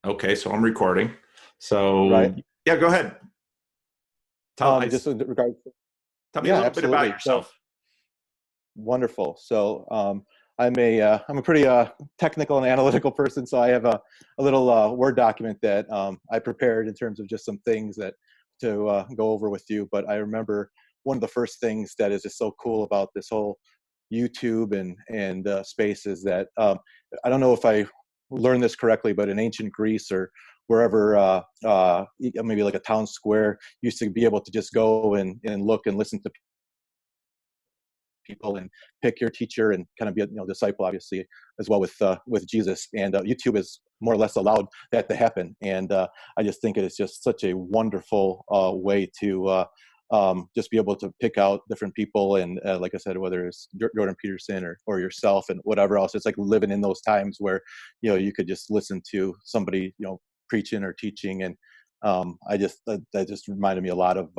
Okay, so I'm recording. So Right. yeah, go ahead. Just in regards, Tell me a yeah, little bit about absolutely. So yourself. wonderful. I'm a pretty technical and analytical person. So I have a little Word document that I prepared in terms of just some things that to go over with you. But I remember one of the first things that is just so cool about this whole YouTube and space is that I don't know if I learned this correctly, but in ancient Greece or wherever, maybe like a town square, used to be able to just go and look and listen to people and pick your teacher and kind of be a disciple, obviously, as well with Jesus. And YouTube has more or less allowed that to happen. And I just think it is just such a wonderful way to just be able to pick out different people. And like I said, whether it's Jordan Peterson or yourself and whatever else, it's like living in those times where you could just listen to somebody preaching or teaching. And that just reminded me a lot of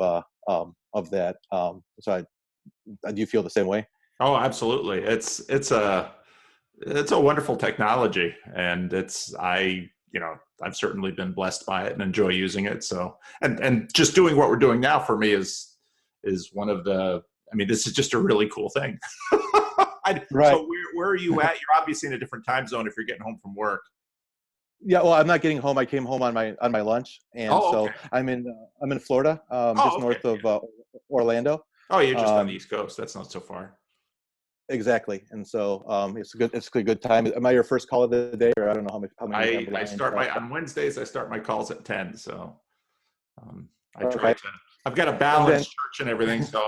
that. Do you feel the same way? Oh, absolutely. It's a wonderful technology, and I've certainly been blessed by it and enjoy using it. So and just doing what we're doing now for me is one of the. I mean, this is just a really cool thing. So Right. where are you at? You're obviously in a different time zone if you're getting home from work. Yeah. Well, I'm not getting home. I came home on my lunch, and Oh, okay. so I'm in Florida, Oh, just okay. north of Orlando. Oh, you're just on the Um, East Coast. That's not so far. exactly. And so it's a good time. Am I your first call of the day, or I don't know how many you have I lined start up? my on Wednesdays. I start my calls at 10. So um, I try Okay. to. I've got a And then balanced church and everything, so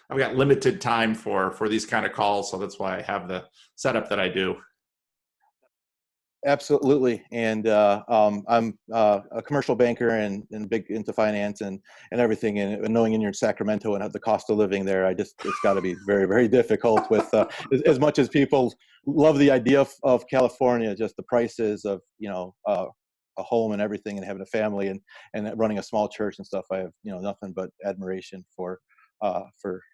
I've got limited time for these kind of calls. So that's why I have the setup that I do. absolutely. And I'm a commercial banker and big into finance and everything. And knowing you're in Sacramento and the cost of living there, it's got to be very, very difficult with as much as people love the idea of California, just the prices of, a home and everything and having a family and running a small church and stuff. I have, nothing but admiration for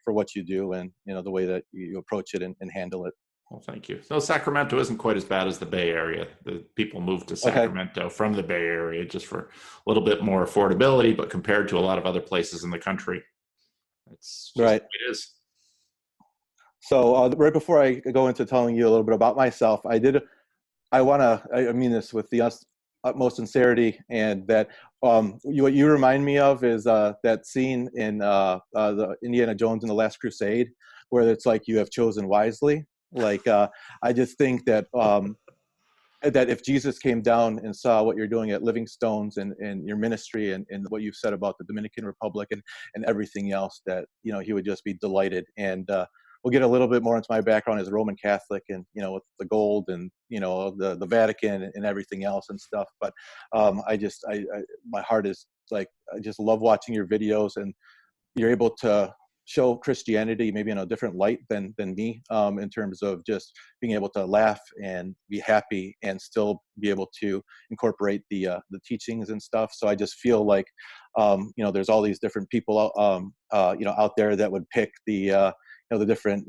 what you do and, the way that you approach it and handle it. Well, thank you. So Sacramento isn't quite as bad as the Bay Area. The people move to Okay. Sacramento from the Bay Area just for a little bit more affordability, but compared to a lot of other places in the country, it's just Right. the way it is. So right before I go into telling you a little bit about myself, I mean this with the utmost sincerity, and that what you remind me of is that scene in the Indiana Jones and the Last Crusade, where it's like you have chosen wisely. Like I just think that if Jesus came down and saw what you're doing at Living Stones and your ministry and what you've said about the Dominican Republic and everything else, that he would just be delighted. And we'll get a little bit more into my background as a Roman Catholic and with the gold and the Vatican and everything else and stuff. But my heart is like, I just love watching your videos, and you're able to show Christianity maybe in a different light than me, in terms of just being able to laugh and be happy and still be able to incorporate the teachings and stuff. So I just feel like there's all these different people out there that would pick the different,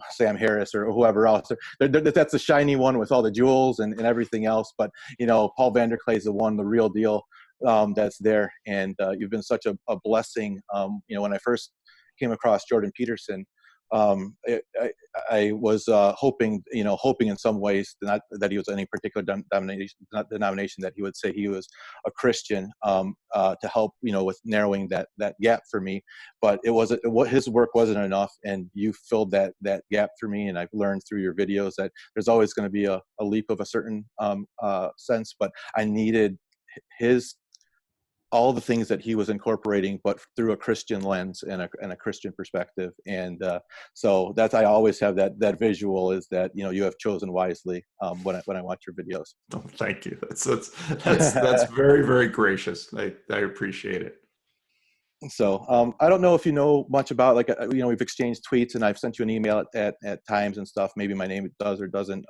Sam Harris or whoever else. That's the shiny one with all the jewels and everything else. But Paul Vanderklay is the real deal, that's there. And you've been such a blessing. When I first came across Jordan Peterson, I was hoping in some ways, not that he was any particular denomination, that he would say he was a Christian, to help with narrowing that gap for me. But his work wasn't enough, and you filled that gap for me. And I've learned through your videos that there's always going to be a leap of a certain sense, but I needed his all the things that he was incorporating, but through a Christian lens and a Christian perspective. And so I always have that visual, is that you have chosen wisely, when I watch your videos. Oh, thank you. That's very, very gracious. I appreciate it. So I don't know if you know much about, like, we've exchanged tweets and I've sent you an email at times and stuff. Maybe my name does or doesn't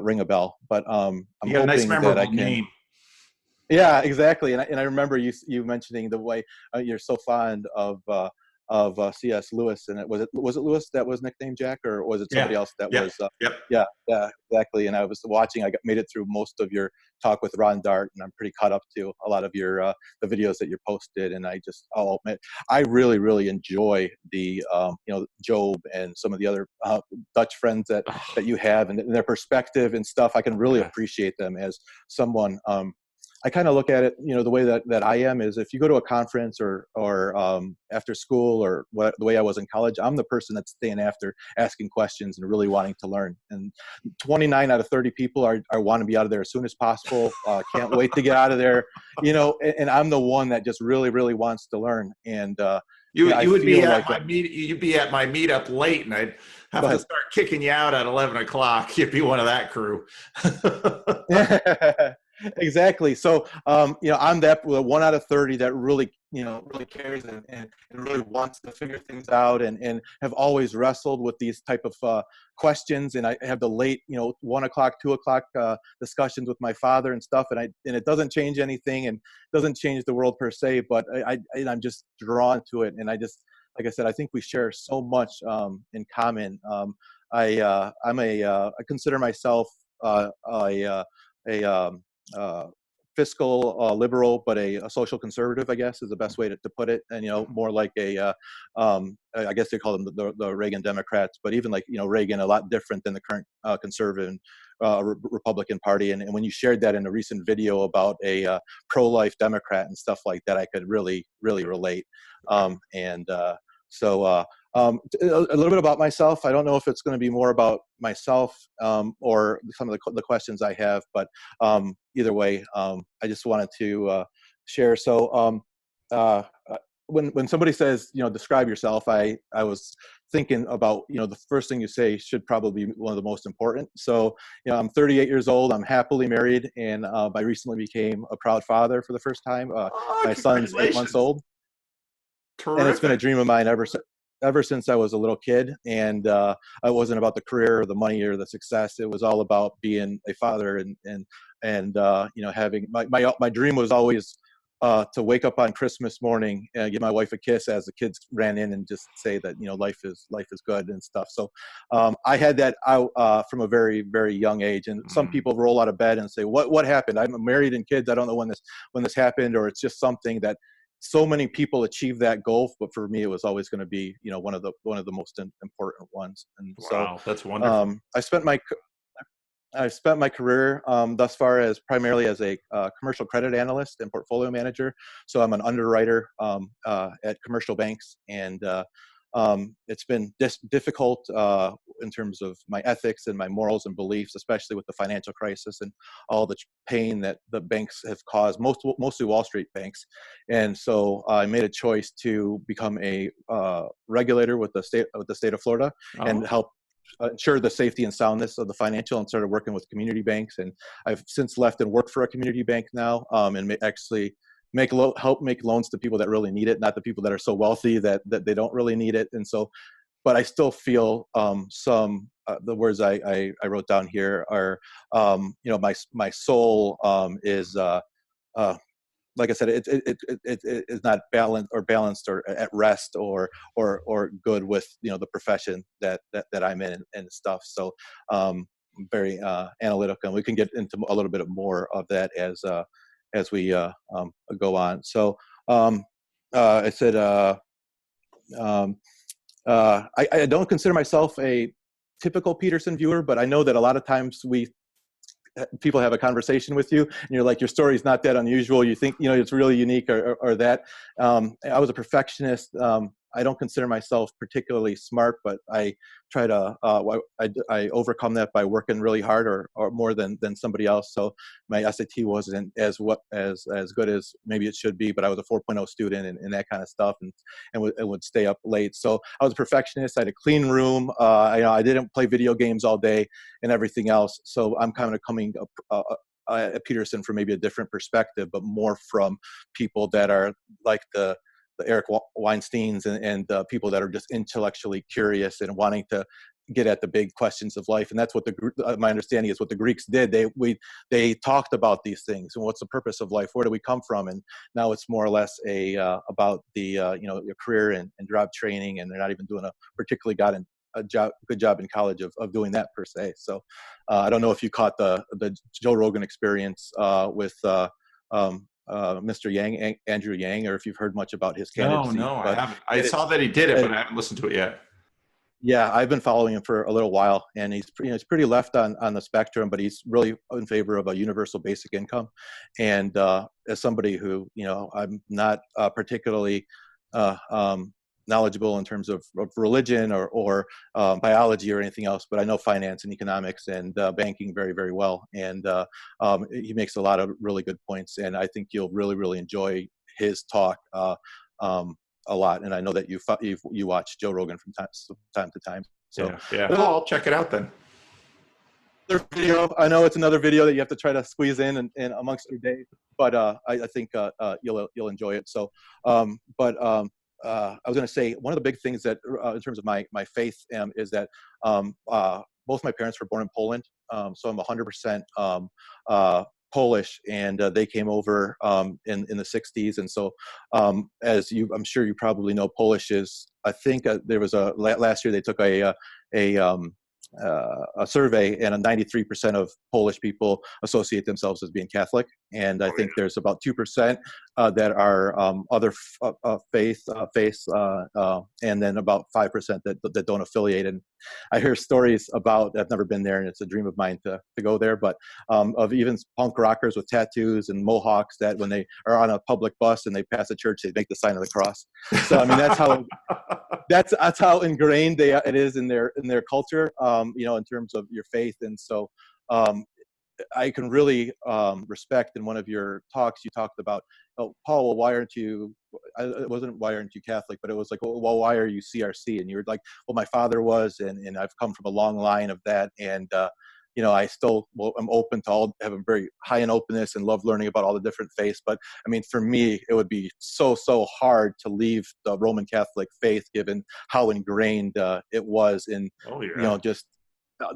ring a bell, but I'm You got a nice, hoping that I memorable can. name. Yeah, exactly. And I remember you mentioning the way you're so fond of C.S. Lewis, and was it Lewis that was nicknamed Jack, or was it somebody Yeah. else that Yep. was? Yep. Yeah, yeah, exactly. And I was watching. Made it through most of your talk with Ron Dart, and I'm pretty caught up to a lot of your the videos that you posted. And I'll admit, I really, really enjoy the Job and some of the other Dutch friends that you have, and their perspective and stuff. I can really Yeah. appreciate them as someone. I kind of look at it, the way that I am is, if you go to a conference or after school, or the way I was in college, I'm the person that's staying after, asking questions and really wanting to learn. And 29 out of 30 people are want to be out of there as soon as possible. Can't wait to get out of there, and I'm the one that just really, really wants to learn. And I You would be feel at like my meet. You'd be at my meetup late, and I'd go have to ahead. start kicking you out at 11 o'clock. You'd be one of that crew. Exactly. So, I'm that 1 out of 30 that really, really cares, and really wants to figure things out, and have always wrestled with these type of questions. And I have the late, 1 o'clock, 2 o'clock discussions with my father and stuff. And it doesn't change anything, and doesn't change the world per se, but I'm just drawn to it. And like I said, I think we share so much in common. I consider myself a fiscal liberal, but a social conservative, I guess, is the best way to put it. And more like I guess they call them the Reagan Democrats, but even like Reagan, a lot different than the current conservative Republican Party. And when you shared that in a recent video about a pro-life Democrat and stuff like that, I could really, really relate. So a little bit about myself. I don't know if it's going to be more about myself or some of the questions I have, but either way, I just wanted to share. So when somebody says, describe yourself, I was thinking about, the first thing you say should probably be one of the most important. So, I'm 38 years old. I'm happily married, and I recently became a proud father for the first time. My son's 8 months old. And it's been a Terrific. dream of mine ever since I was a little kid. And it wasn't about the career or the money or the success. It was all about being a father, and having my dream was always to wake up on Christmas morning and give my wife a kiss as the kids ran in, and just say that life is good and stuff. So I had that out from a very, very young age. And some people roll out of bed and say, what happened? I'm married and kids. I don't know when this happened, or it's just something that so many people achieve that goal, but for me, it was always going to be, one of the most important ones. And so, Wow, that's wonderful. I've spent my career thus far as primarily as a commercial credit analyst and portfolio manager. So I'm an underwriter at commercial banks, and it's been difficult in terms of my ethics and my morals and beliefs, especially with the financial crisis and all the pain that the banks have caused, mostly Wall Street banks. And so I made a choice to become a regulator with the state of Florida, and help ensure the safety and soundness of the financial, and started working with community banks. And I've since left and worked for a community bank now, and actually help make loans to people that really need it, not the people that are so wealthy that they don't really need it. And so, but I still feel the words I wrote down here are, my soul is like I said, it is not balanced or at rest or good with the profession that I'm in and stuff. So very analytical, and we can get into a little bit more of that as we go on. So I said I don't consider myself a typical Peterson viewer, but I know that a lot of times people have a conversation with you, and you're like, your story is not that unusual. You think, it's really unique, or that. I was a perfectionist. I don't consider myself particularly smart, but I try to, I overcome that by working really hard, or more than somebody else. So my SAT wasn't as good as maybe it should be, but I was a 4.0 student, and that kind of stuff, and would stay up late. So I was a perfectionist. I had a clean room. I didn't play video games all day and everything else. So I'm kind of coming at Peterson from maybe a different perspective, but more from people that are like the Eric Weinsteins and people that are just intellectually curious and wanting to get at the big questions of life. And that's what my understanding is what the Greeks did. They talked about these things and what's the purpose of life, where do we come from, and now it's more or less about the your career and job training, and they're not even doing a particularly good job in college of doing that per se. So I don't know if you caught the Joe Rogan experience with Mr. Yang, Andrew Yang, or if you've heard much about his candidacy. No, I But haven't. I saw that he did it, but I haven't listened to it yet. yeah, I've been following him for a little while, and he's pretty left on the spectrum, but he's really in favor of a universal basic income. And as somebody who, I'm not particularly knowledgeable in terms of religion or biology or anything else, but I know finance and economics and banking very, very well. And he makes a lot of really good points, and I think you'll really, really enjoy his talk a lot. And I know that you watch Joe Rogan from time to time. So yeah. Well, I'll check it out then. Video. I know it's another video that you have to try to squeeze in amongst your day, but I think you'll enjoy it. So, I was going to say one of the big things that, in terms of my faith, is that both my parents were born in Poland, so I'm 100% Polish, and they came over in the 60s. And so, I'm sure you probably know, Polish is, I think there was last year they took a survey, and 93% of Polish people associate themselves as being Catholic, and I think there's about 2% that are other faiths, and then about 5% that don't affiliate. And I hear stories about, I've never been there, and it's a dream of mine to go there, but of even punk rockers with tattoos and mohawks that when they are on a public bus and they pass a church, they make the sign of the cross. So I mean, that's how ingrained it is in their culture, in terms of your faith. And so I can really respect, in one of your talks you talked about, oh, Paul, well, why aren't you, it wasn't why aren't you Catholic, but it was like, well, why are you CRC? And you were like, well, my father was, and I've come from a long line of that, and I still, I'm open to all, have a very high in openness and love learning about all the different faiths. But I mean, for me, it would be so hard to leave the Roman Catholic faith, given how ingrained it was in, just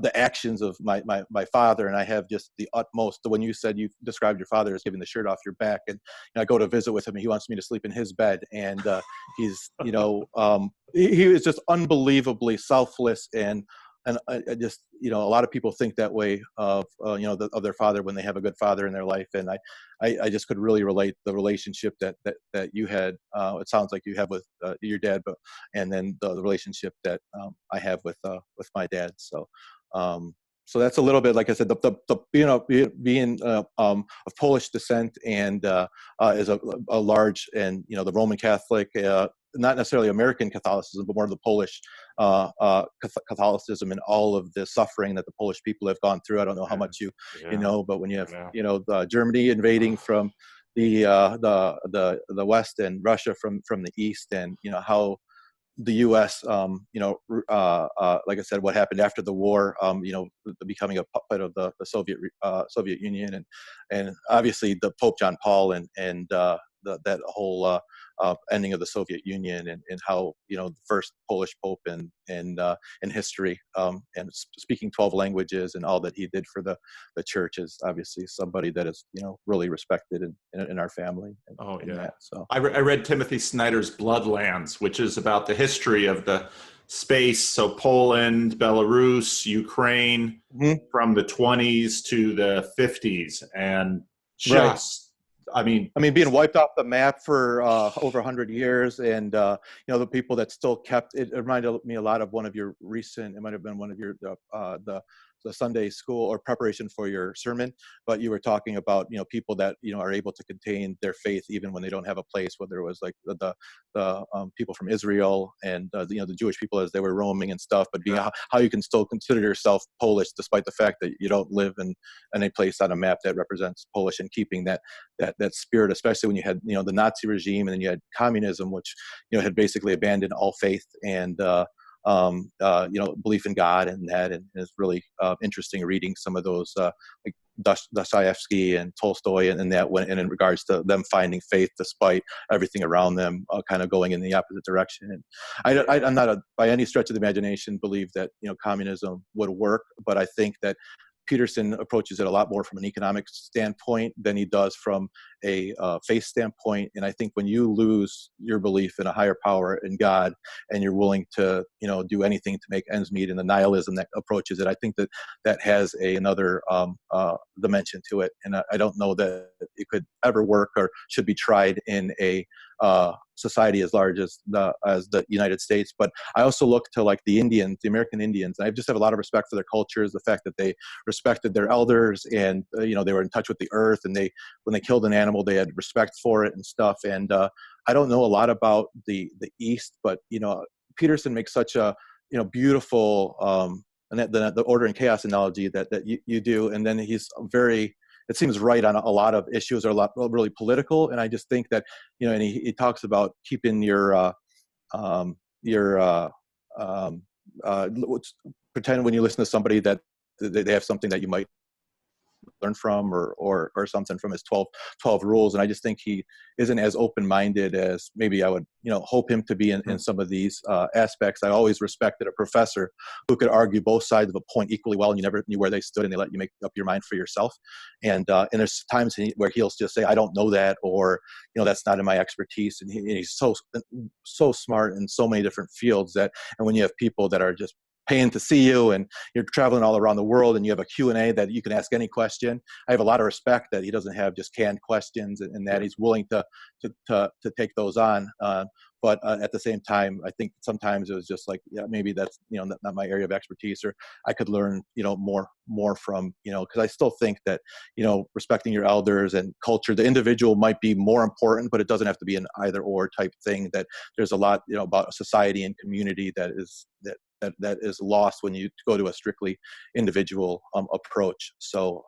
the actions of my father. And I have just the utmost, when you said you described your father as giving the shirt off your back, and I go to visit with him and he wants me to sleep in his bed, and he's, he was just unbelievably selfless. And I just, a lot of people think that way of, of their father when they have a good father in their life. And I just could really relate the relationship that you had. It sounds like you have with your dad, and then the relationship that I have with my dad. So, so that's a little bit, like I said, being of Polish descent, and is a large, and the Roman Catholic, not necessarily American Catholicism, but more of the Polish Catholicism, and all of the suffering that the Polish people have gone through. I don't know how much you know, but when you have Germany invading from the West, and Russia from the East, and how the U.S., like I said, what happened after the war, becoming a puppet of the Soviet Union, and obviously the Pope John Paul, and that whole ending of the Soviet Union, and how the first Polish Pope in history, and speaking 12 languages, and all that he did for the church, is obviously somebody that is really respected in our family. So I read Timothy Snyder's Bloodlands, which is about the history of the space, so Poland, Belarus, Ukraine, from the 20s to the 50s, and just I mean, being wiped off the map for over 100 years, and the people that still kept it. It reminded me a lot of one of your recent. It might have been one of your the Sunday school or preparation for your sermon, but you were talking about people that are able to contain their faith even when they don't have a place. Whether it was like the people from Israel, and the Jewish people as they were roaming and stuff, but how you can still consider yourself Polish despite the fact that you don't live in any place on a map that represents Polish, and keeping that spirit, especially when you had the Nazi regime, and then you had communism, which had basically abandoned all faith, and belief in God, and that. And it's really interesting reading some of those Dostoevsky and Tolstoy, and that went in regards to them finding faith despite everything around them kind of going in the opposite direction. And I'm not by any stretch of the imagination believe that communism would work, but I think that Peterson approaches it a lot more from an economic standpoint than he does from a faith standpoint. And I think when you lose your belief in a higher power in God, and you're willing to, do anything to make ends meet, and the nihilism that approaches it, I think that has another dimension to it. And I don't know that it could ever work or should be tried in a society as large as the United States. But I also look to like the Indians, the American Indians. I just have a lot of respect for their cultures, the fact that they respected their elders, and they were in touch with the earth, and when they killed an animal, they had respect for it and stuff. And I don't know a lot about the East, but Peterson makes such a beautiful and the order and chaos analogy that you do, and then he's it seems right on a lot of issues, are a lot really political. And I just think that, and he talks about keeping pretend when you listen to somebody that they have something that you might learn from, or something from his 12 rules. And I just think he isn't as open-minded as maybe I would hope him to be in some of these aspects. I always respected a professor who could argue both sides of a point equally well, and you never knew where they stood, and they let you make up your mind for yourself. And there's times where he'll just say, I don't know that, or that's not in my expertise. And he's so smart in so many different fields and when you have people that are just paying to see you, and you're traveling all around the world, and you have a Q&A that you can ask any question. I have a lot of respect that he doesn't have just canned questions, and that he's willing to take those on. But at the same time, I think sometimes it was just like, yeah, maybe that's not my area of expertise, or I could learn more from because I still think that respecting your elders and culture, the individual might be more important, but it doesn't have to be an either or type thing. That there's a lot about society and community that is lost when you go to a strictly individual approach. So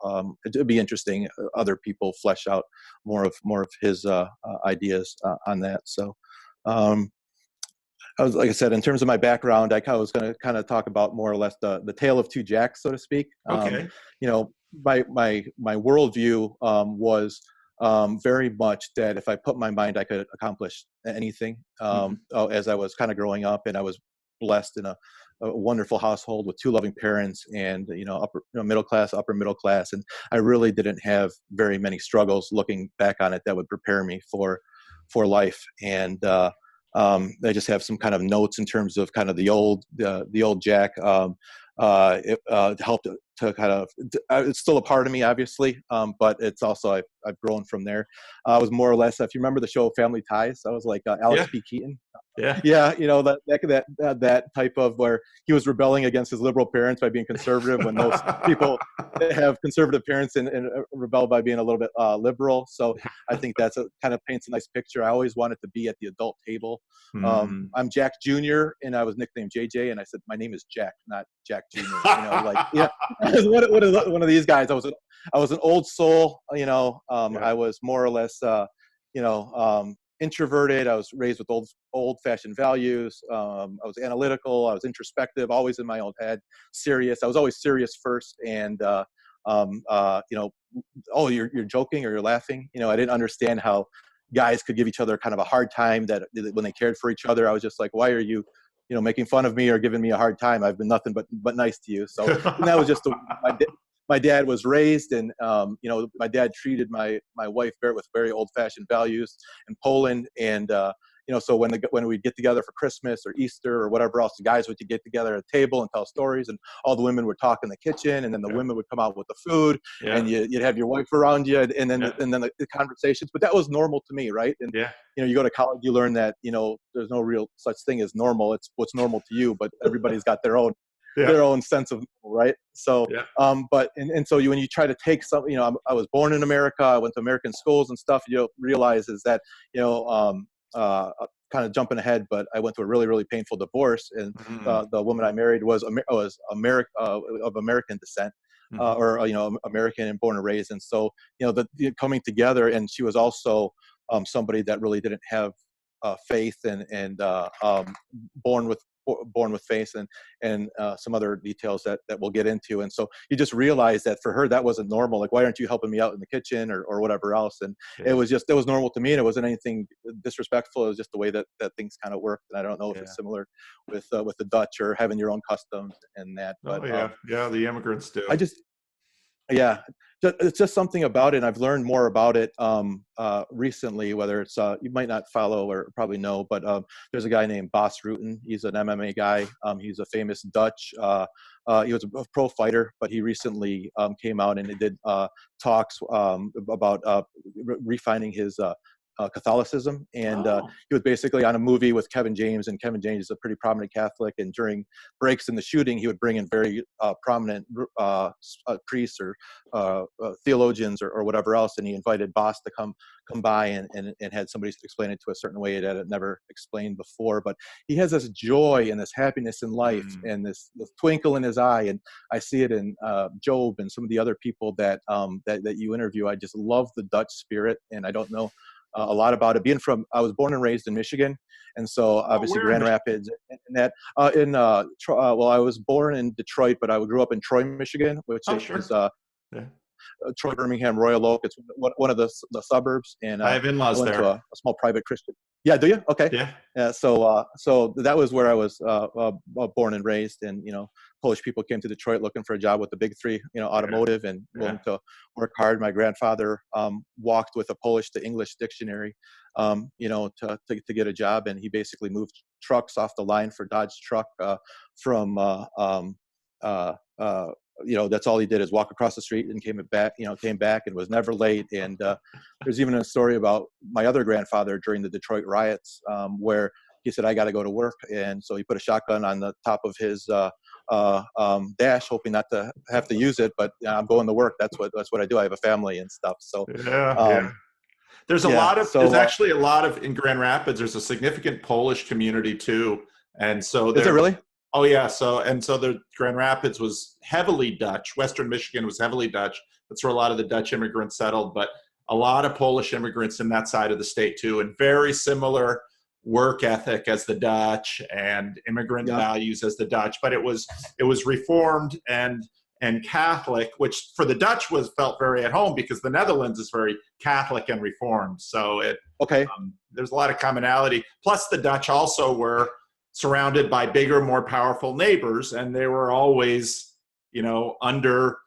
it'd be interesting other people flesh out more of his ideas on that. So like I said, in terms of my background, I was going to kind of talk about more or less the tale of two jacks, so to speak. Okay. My worldview was very much that if I put my mind, I could accomplish anything. As I was kind of growing up, and I was blessed in a wonderful household with two loving parents, and upper middle class, upper middle class, and I really didn't have very many struggles looking back on it that would prepare me for life. And I just have some kind of notes in terms of kind of the old Jack. It helped to kind of, it's still a part of me, obviously, but it's also I've grown from there. I was more or less, if you remember the show Family Ties, I was like Alex P. Keaton. Yeah. That type of where he was rebelling against his liberal parents by being conservative, when most people have conservative parents and rebel by being a little bit liberal. So I think that's kind of paints a nice picture. I always wanted to be at the adult table. I'm Jack Jr. and I was nicknamed JJ, and I said my name is Jack, not Jack Jr. One of these guys. I was an old soul. I was more or less introverted. I was raised with old-fashioned values. I was analytical. I was introspective, always in my own head. Serious. I was always serious first. And oh, you're joking or you're laughing. I didn't understand how guys could give each other kind of a hard time that when they cared for each other. I was just like, why are you, making fun of me or giving me a hard time? I've been nothing but nice to you. So and that was just my dad was raised, and my dad treated my wife with very old-fashioned values in Poland, and so when we'd get together for Christmas or Easter or whatever else, the guys would get together at a table and tell stories, and all the women would talk in the kitchen, and then the women would come out with the food, and you'd have your wife around you, and then the conversations. But that was normal to me, right? And you go to college, you learn that there's no real such thing as normal. It's what's normal to you, but everybody's got their own sense of normal, right? So but so when you try to take some, I was born in America, I went to American schools and stuff, realize is that kind of jumping ahead, but I went through a really, really painful divorce, and the woman I married was of American descent, or American and born and raised. And so the coming together, and she was also somebody that really didn't have faith, and born with born with faith, and some other details that we'll get into. And so you just realize that for her that wasn't normal. Like, why aren't you helping me out in the kitchen or whatever else? And it Yeah. was normal to me, and it wasn't anything disrespectful. It was just the way that things kind of worked. And I don't know if Yeah. it's similar with the Dutch or having your own customs and that. Oh But yeah. Yeah. The immigrants do. I just yeah, it's just something about it. And I've learned more about it recently. Whether it's you might not follow or probably know, but there's a guy named Bas Rutten. He's an MMA guy. He's a famous Dutch. He was a pro fighter, but he recently came out and he did talks about refining his Catholicism, and Oh. he was basically on a movie with Kevin James, and Kevin James is a pretty prominent Catholic, and during breaks in the shooting, he would bring in very prominent priests or theologians or whatever else, and he invited Boss to come by and had somebody explain it to a certain way that it never explained before. But he has this joy and this happiness in life, Mm. and this twinkle in his eye, and I see it in Job and some of the other people that you interview. I just love the Dutch spirit, and I don't know a lot about it. I was born and raised in Michigan, and so Oh, obviously where in Grand Michigan? Rapids and that. Well, I was born in Detroit, but I grew up in Troy, Michigan, which Oh, is sure. Yeah. Troy, Birmingham, Royal Oak. It's one of the suburbs, and I have I in-laws went to there. a small private Christian. Yeah, do you? Okay. Yeah. So that was where I was born and raised, and Polish people came to Detroit looking for a job with the big three, Yeah. automotive, and Yeah. willing to work hard. My grandfather walked with a Polish to English dictionary, to get a job, and he basically moved trucks off the line for Dodge Truck from that's all he did is walk across the street and came back and was never late. And there's even a story about my other grandfather during the Detroit riots, where he said, I got to go to work. And so he put a shotgun on the top of his dash, hoping not to have to use it, but I'm going to work. That's what I do. I have a family and stuff. So, Yeah. Yeah. um, yeah. There's So, actually a lot of, in Grand Rapids, there's a significant Polish community too. And so is it there, really? oh yeah. So the Grand Rapids was heavily Dutch. Western Michigan was heavily Dutch. That's where a lot of the Dutch immigrants settled, but a lot of Polish immigrants in that side of the state too, and very similar work ethic as the Dutch and immigrant Yeah. values as the Dutch. But it was Reformed and Catholic, which for the Dutch felt very at home because the Netherlands is very Catholic and Reformed. So Okay. there's a lot of commonality. Plus, the Dutch also were surrounded by bigger, more powerful neighbors, and they were always, under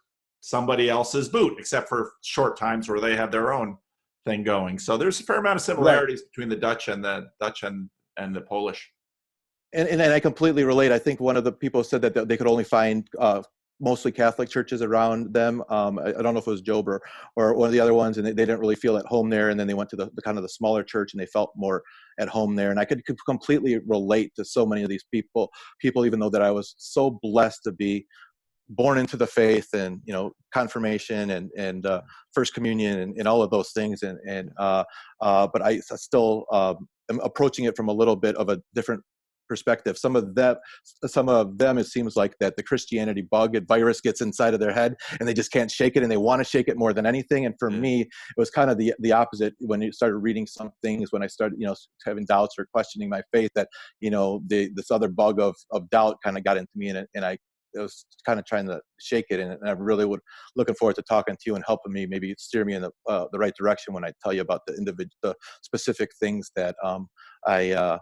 somebody else's boot, except for short times where they had their own thing going. So there's a fair amount of Right. similarities between the Dutch and the Polish. And I completely relate. I think one of the people said that they could only find mostly Catholic churches around them. I don't know if it was Job or one of the other ones, and they didn't really feel at home there. And then they went to the kind of the smaller church, and they felt more at home there. And I could completely relate to so many of these people, even though that I was so blessed to be born into the faith, and confirmation and first communion and all of those things. But I still am approaching it from a little bit of a different perspective. Some of them, it seems like that the Christianity virus gets inside of their head, and they just can't shake it, and they want to shake it more than anything. And for me, it was kind of the opposite. When you started reading some things, when I started, having doubts or questioning my faith, that this other bug of doubt kind of got into me, and I was kind of trying to shake it. And I really looking forward to talking to you and helping me maybe steer me in the right direction when I tell you about the specific things that I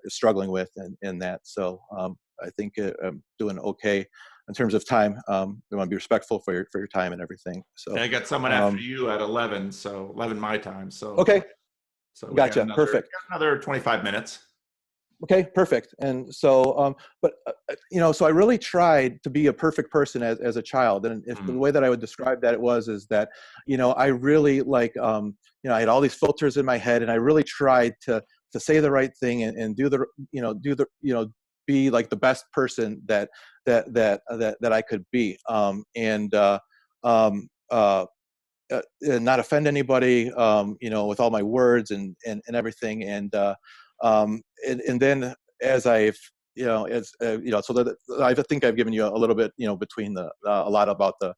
struggling with and that. So I think I'm doing okay in terms of time. I want to be respectful for your time and everything. So I got someone after you at 11, so 11 my time. So okay, so we gotcha, perfect. got another 25 minutes. Okay, perfect. And so, so I really tried to be a perfect person as a child. And if the way that I would describe that is that, I really I had all these filters in my head, and I really tried to say the right thing and be like the best person that I could be. And not offend anybody, with all my words and everything. And then as I've, so that I think I've given you a little bit, between a lot about the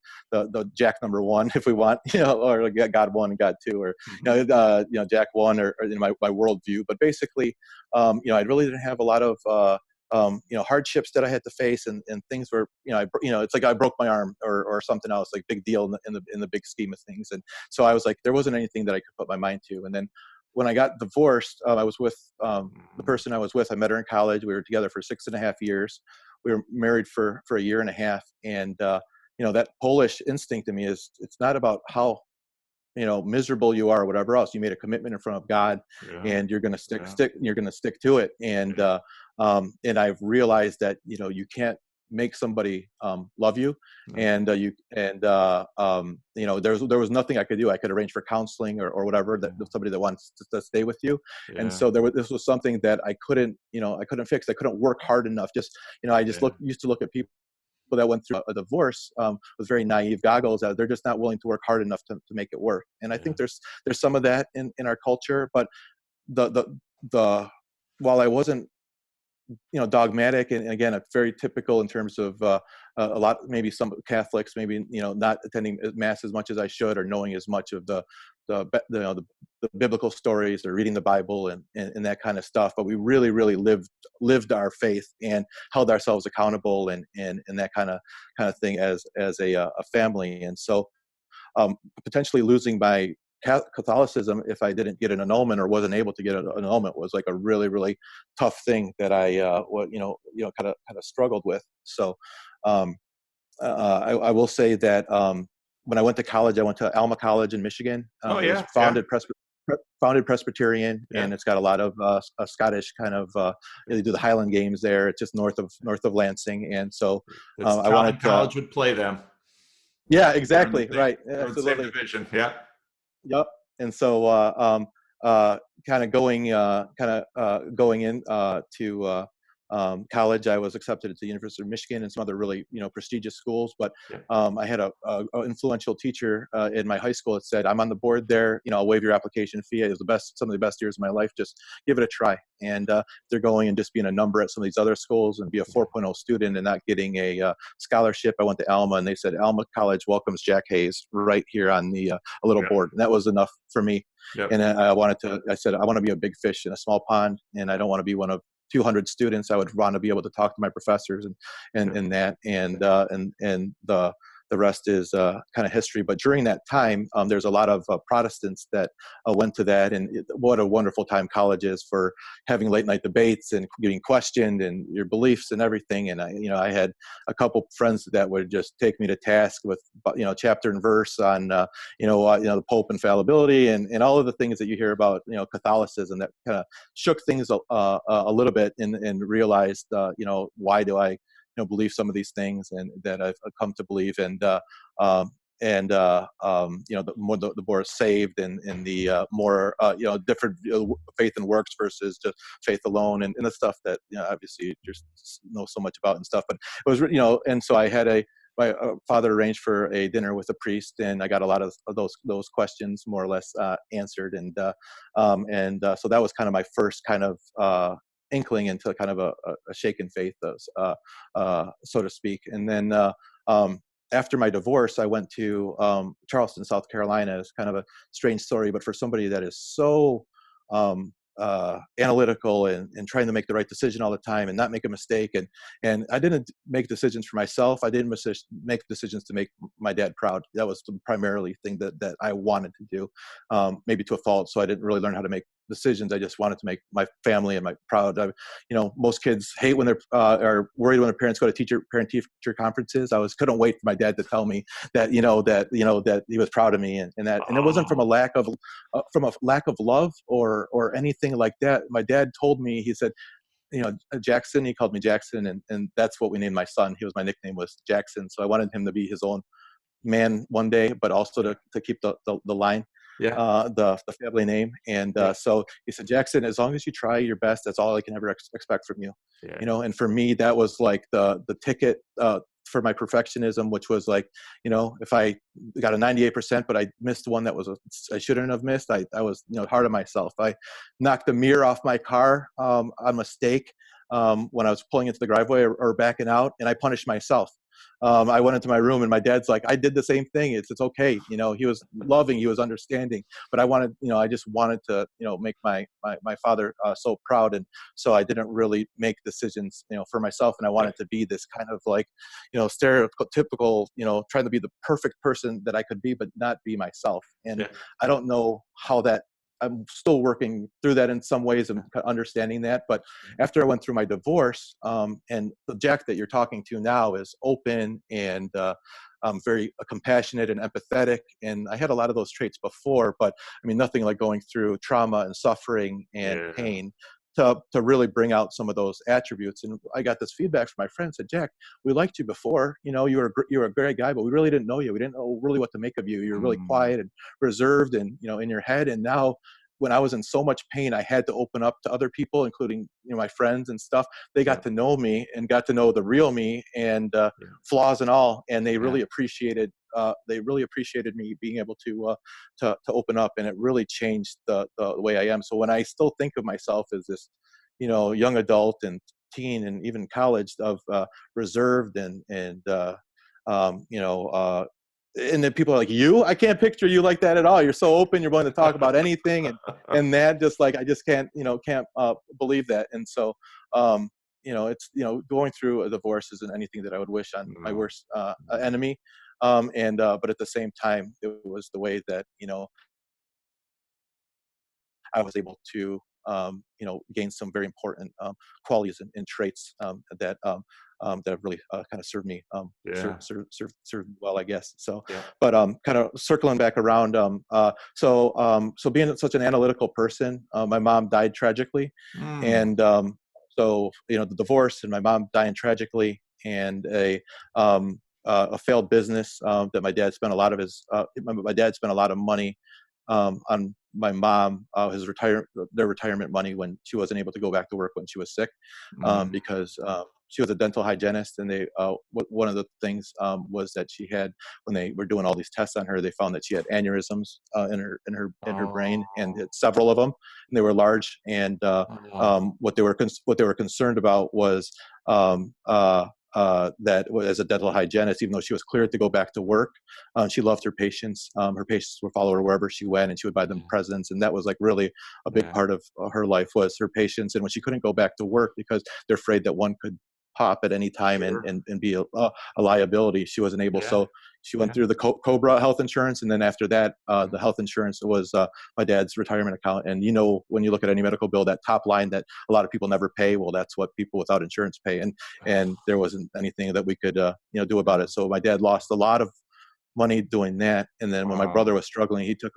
Jack number one, if we want, or God one and God two, or, Jack one, or my worldview. But basically, I really didn't have a lot of, hardships that I had to face, and things were, it's like I broke my arm or something else, like big deal in the big scheme of things. And so I was like, there wasn't anything that I could put my mind to. And then when I got divorced, I was with the person I was with. I met her in college. We were together for 6.5 years. We were married for a year and a half. And that Polish instinct in me is, it's not about how miserable you are or whatever else. You made a commitment in front of God, Yeah. and you're going to Yeah. you're going to stick to it. And and I've realized that you can't make somebody love you, No. and there was nothing I could do. I could arrange for counseling or whatever, that somebody that wants to stay with you. And Yeah. so this was something that I couldn't fix. I couldn't work hard enough. I just Yeah. used to look at people that went through a divorce with very naive goggles. They're just not willing to work hard enough to make it work. And I Yeah. think there's some of that in our culture. But the while I wasn't dogmatic, and again, it's very typical in terms of a lot, maybe some Catholics, maybe not attending mass as much as I should, or knowing as much of the biblical stories, or reading the Bible and that kind of stuff. But we really, really lived our faith and held ourselves accountable, and that kind of thing as a family. And so potentially losing my Catholicism, if I didn't get an annulment or wasn't able to get an annulment, was like a really, really tough thing that I kind of struggled with. So I will say that when I went to college, I went to Alma College in Michigan. Oh, It was yeah. Yeah. founded Presbyterian, Yeah. and it's got a lot of a Scottish kind of. They do the Highland Games there. It's just north of Lansing, and so That's I wanted Charlton to. College would play them. Yeah, They're in the exactly. same, Right. they're in the same Absolutely. division. Yeah. Yep. And so, kind of going in to college, I was accepted at the University of Michigan and some other really prestigious schools. But Yeah. I had a influential teacher in my high school that said, "I'm on the board there. I'll waive your application fee. It was some of the best years of my life. Just give it a try." And they're going and just being a number at some of these other schools and be a 4.0 student and not getting a scholarship. I went to Alma, and they said, "Alma College welcomes Jack Hayes right here on the a little Yeah. board." And that was enough for me. Yep. And I said, I want to be a big fish in a small pond, and I don't want to be one of 200 students. I would want to be able to talk to my professors and that, and the rest is kind of history. But during that time, there's a lot of Protestants that went to that, and what a wonderful time college is for having late night debates and getting questioned and your beliefs and everything. And I had a couple friends that would just take me to task with chapter and verse on the Pope infallibility and all of the things that you hear about Catholicism, that kind of shook things a little bit, and realized why do I believe some of these things, and that I've come to believe. And the more saved, and the more different faith and works versus just faith alone, and the stuff that obviously you just know so much about and stuff. But it was and so I had my father arranged for a dinner with a priest, and I got a lot of those questions more or less answered, and so that was kind of my first kind of inkling into kind of a shaken faith, so to speak. And then after my divorce, I went to Charleston, South Carolina. It's kind of a strange story, but for somebody that is so analytical and trying to make the right decision all the time and not make a mistake, and I didn't make decisions for myself. I didn't make decisions to make my dad proud. That was the primarily thing that I wanted to do, maybe to a fault. So I didn't really learn how to make decisions. I just wanted to make my family and my proud. Most kids hate when they're are worried when their parents go to parent-teacher conferences. I couldn't wait for my dad to tell me that that he was proud of me, and it wasn't from a lack of love or anything like that. My dad told me, he said, Jackson. He called me Jackson, and that's what we named my son. My nickname was Jackson. So I wanted him to be his own man one day, but also to keep the line. Yeah. The family name. And so he said, Jackson, as long as you try your best, that's all I can ever expect from you. Yeah. And for me, that was like the ticket for my perfectionism, which was like, if I got a 98%, but I missed one that I shouldn't have missed, I was hard on myself. I knocked the mirror off my car on mistake when I was pulling into the driveway or backing out, and I punished myself. I went into my room and my dad's like, I did the same thing. It's okay. You know, he was loving, he was understanding, but I wanted, you know, I just wanted to, you know, make my father so proud. And so I didn't really make decisions, you know, for myself. And I wanted to be this kind of like, you know, stereotypical, you know, trying to be the perfect person that I could be, but not be myself. And Yeah. I don't know how that, I'm still working through that in some ways and understanding that. But after I went through my divorce, and the Jack that you're talking to now is open and very compassionate and empathetic. And I had a lot of those traits before, but I mean, nothing like going through trauma and suffering and Yeah. pain to really bring out some of those attributes. And I got this feedback from my friend, said, Jack, we liked you before, you know, you were a great guy, but we really didn't know you. We didn't know really what to make of you. You were really Mm. quiet and reserved and, you know, in your head. And now when I was in so much pain, I had to open up to other people, including, you know, my friends and stuff. They Yeah. got to know me and got to know the real me and Yeah. flaws and all. And they Yeah. really appreciated me being able to open up, and it really changed the way I am. So when I still think of myself as this, you know, young adult and teen and even college of reserved you know, and then people are like, you, I can't picture you like that at all. You're so open. You're willing to talk about anything. And that just like, I just can't, you know, can't believe that. And so, you know, it's, you know, going through a divorce isn't anything that I would wish on my No. worst No. enemy. But at the same time, it was the way that, you know, I was able to, you know, gain some very important qualities and traits that have really kind of served me, Yeah. served me well, I guess. So, Yeah. but kind of circling back around, so being such an analytical person, my mom died tragically, Mm. and so you know, the divorce and my mom dying tragically, and a failed business that my dad spent a lot of my dad spent a lot of money on my mom, their retirement money when she wasn't able to go back to work when she was sick, Mm. because she was a dental hygienist, and one of the things was that she had, when they were doing all these tests on her, they found that she had aneurysms in her brain, and Oh. had several of them, and they were large, and Oh. what they were concerned about was that as a dental hygienist, even though she was cleared to go back to work, she loved her patients. Her patients would follow her wherever she went, and she would buy them Yeah. presents. And that was like really a big Yeah. part of her life, was her patients. And when she couldn't go back to work because they're afraid that one could pop at any time and Sure. be a liability, she wasn't able. Yeah. So she went Yeah. through the Cobra health insurance, and then after that, Mm. the health insurance was my dad's retirement account. And you know, when you look at any medical bill, that top line that a lot of people never pay, well, that's what people without insurance pay. And there wasn't anything that we could you know, do about it. So my dad lost a lot of money doing that. And then when my Wow. brother was struggling, he took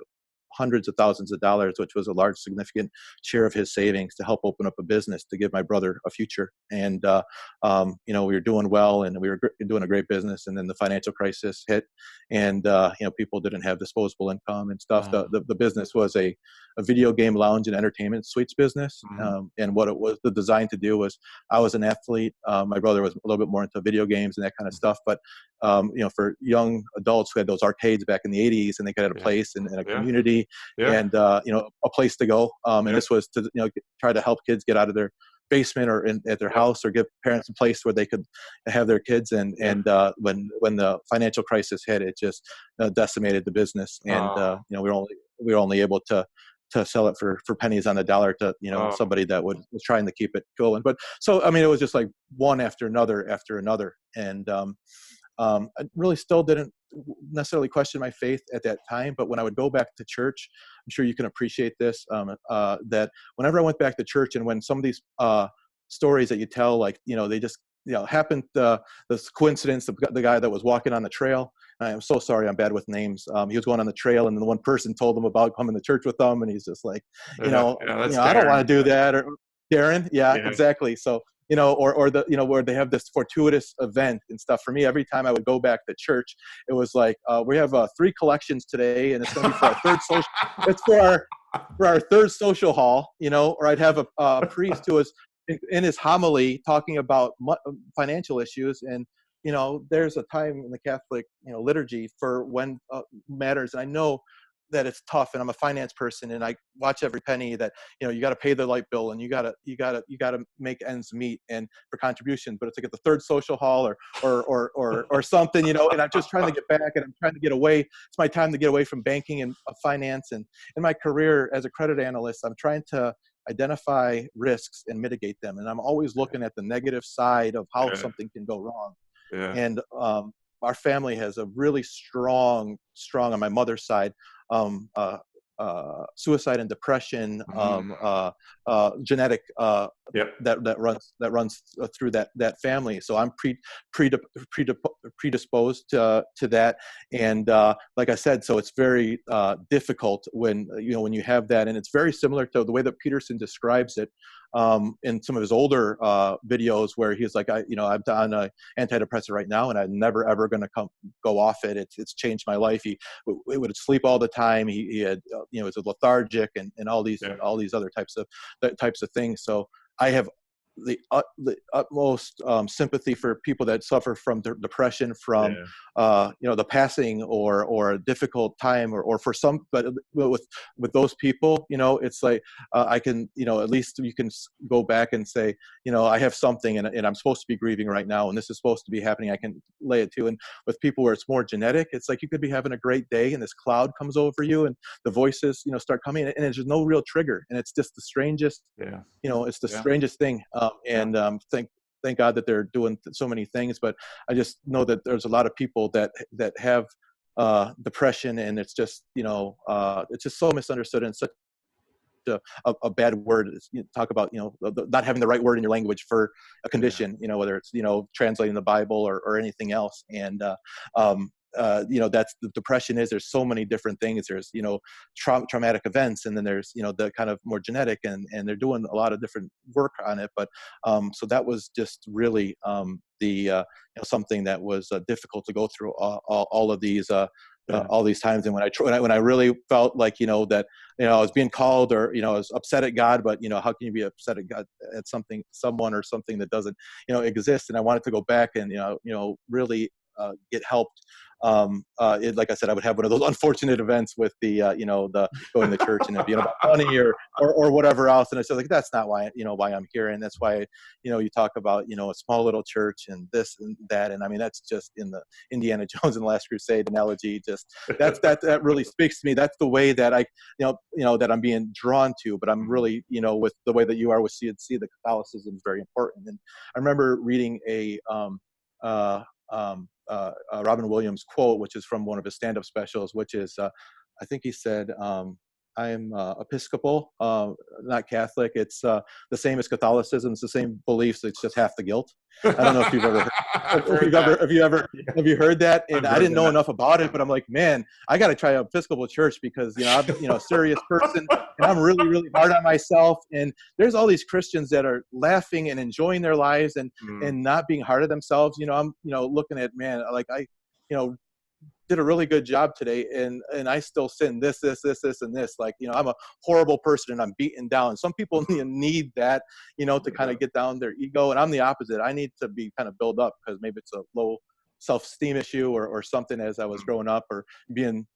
hundreds of thousands of dollars, which was a large, significant share of his savings, to help open up a business to give my brother a future. And, you know, we were doing well, and we were doing a great business. And then the financial crisis hit, and, you know, people didn't have disposable income and stuff. Oh. The business was a video game lounge and entertainment suites business. Mhm. And what it was the design to do was, I was an athlete. My brother was a little bit more into video games and that kind of stuff. But you know, for young adults who had those arcades back in the 80s, and they could have a Yeah. place and a Yeah. community, Yeah. and you know, a place to go. And Yeah. this was to, you know, try to help kids get out of their basement or at their Yeah. house, or give parents a place where they could have their kids. Yeah. When the financial crisis hit, it just decimated the business. And Oh. you know, we were only able to sell it for pennies on the dollar to, you know, Oh. somebody that was trying to keep it going. But so, I mean, it was just like one after another. And I really still didn't necessarily question my faith at that time. But when I would go back to church, I'm sure you can appreciate this, that whenever I went back to church, and when some of these stories that you tell, like, you know, they just, you know, happened, this coincidence, the guy that was walking on the trail, I'm so sorry, I'm bad with names. He was going on the trail, and then the one person told him about coming to church with them, and he's just like, Yeah. Yeah. That's I don't want Darren. to do that. Or Darren, yeah, Yeah. exactly. So, you know, or the, you know, where they have this fortuitous event and stuff. For me, every time I would go back to church, it was like, we have 3 collections today, and it's going to be for our third social. It's for our third social hall, you know. Or I'd have a priest who was in his homily talking about financial issues. And you know, there's a time in the Catholic, you know, liturgy for when matters. And I know that it's tough, and I'm a finance person, and I watch every penny that, you got to pay the light bill, and you got to make ends meet and for contribution, but it's like at the third social hall or something, and I'm just trying to get back, and I'm trying to get away. It's my time to get away from banking and finance. And in my career as a credit analyst, I'm trying to identify risks and mitigate them. And I'm always looking at the negative side of how something can go wrong. Yeah. And our family has a really strong on my mother's side, suicide and depression, genetic that runs through that family. So I'm predisposed to that, and like I said, so it's very difficult when you have that, and it's very similar to the way that Peterson describes it in some of his older videos, where he's like, I'm on an antidepressant right now, and I'm never ever going to go off it. It's changed my life. He would sleep all the time. He had was lethargic and all these other types of things. So I have the utmost sympathy for people that suffer from depression, from the passing or a difficult time, or for some, but with those people, it's like I can, at least you can go back and say, I have something, and I'm supposed to be grieving right now, and this is supposed to be happening. I can lay it to. And with people where it's more genetic, it's like you could be having a great day, and this cloud comes over you, and the voices, start coming, and there's no real trigger, and it's just the strangest, it's the strangest thing. Thank God that they're doing so many things, but I just know that there's a lot of people that have depression, and it's just it's just so misunderstood, and such a bad word. Talk about not having the right word in your language for a condition, whether it's translating the Bible or anything else. And that's the depression is. There's so many different things. There's traumatic events, and then there's the kind of more genetic, and they're doing a lot of different work on it. But so that was just really something that was difficult to go through all of these. All these times, and when I really felt like that I was being called, or I was upset at God, but how can you be upset at God at someone or something that doesn't exist? And I wanted to go back and really get helped. Like I said, I would have one of those unfortunate events with the the going to church and it being about money or whatever else, and I said, like, that's not why why I'm here, and that's why you talk about a small little church and this and that, and I mean that's just in the Indiana Jones and the Last Crusade analogy. Just that really speaks to me. That's the way that I that I'm being drawn to. But I'm really with the way that you are with CNC, the Catholicism is very important. And I remember reading a Robin Williams quote, which is from one of his stand-up specials, which is, I think he said, I'm Episcopal, not Catholic. It's the same as Catholicism. It's the same beliefs. It's just half the guilt. I don't know if you've ever, have you heard that? And I didn't know enough about it, but I'm like, man, I got to try Episcopal Church, because I'm a serious person, and I'm really, really hard on myself. And there's all these Christians that are laughing and enjoying their lives and not being hard on themselves. I'm looking at, man, like I did a really good job today, and I still sin this and this. Like, I'm a horrible person and I'm beaten down. Some people need that, to kind of get down their ego. And I'm the opposite. I need to be kind of built up, because maybe it's a low self-esteem issue or something as I was growing up, or being,